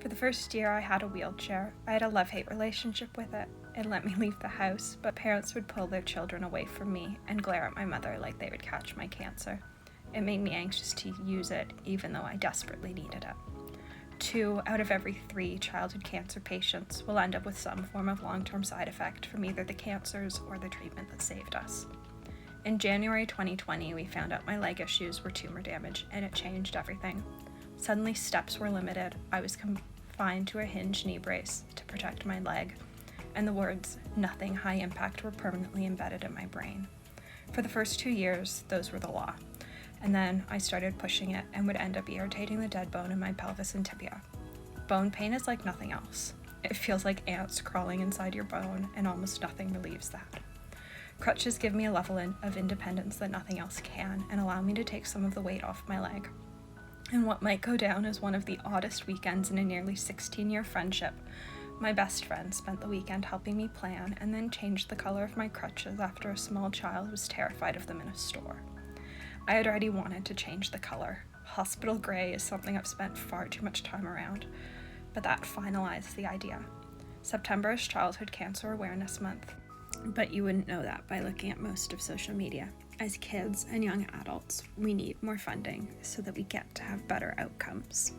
For the first year I had a wheelchair. I had a love-hate relationship with it. It let me leave the house, but parents would pull their children away from me and glare at my mother like they would catch my cancer. It made me anxious to use it, even though I desperately needed it. 2 out of every 3 childhood cancer patients will end up with some form of long-term side effect from either the cancers or the treatment that saved us. In January 2020, we found out my leg issues were tumor damage, and it changed everything. Suddenly, steps were limited. I was confined to a hinged knee brace to protect my leg, and the words, "nothing high impact," were permanently embedded in my brain. For the first 2 years, those were the law. And then I started pushing it and would end up irritating the dead bone in my pelvis and tibia. Bone pain is like nothing else. It feels like ants crawling inside your bone, and almost nothing relieves that. Crutches give me a level of independence that nothing else can, and allow me to take some of the weight off my leg. In what might go down as one of the oddest weekends in a nearly 16-year friendship, my best friend spent the weekend helping me plan and then changed the color of my crutches after a small child was terrified of them in a store. I had already wanted to change the color. Hospital gray is something I've spent far too much time around, but that finalized the idea. September is Childhood Cancer Awareness Month, but you wouldn't know that by looking at most of social media. As kids and young adults, we need more funding so that we get to have better outcomes.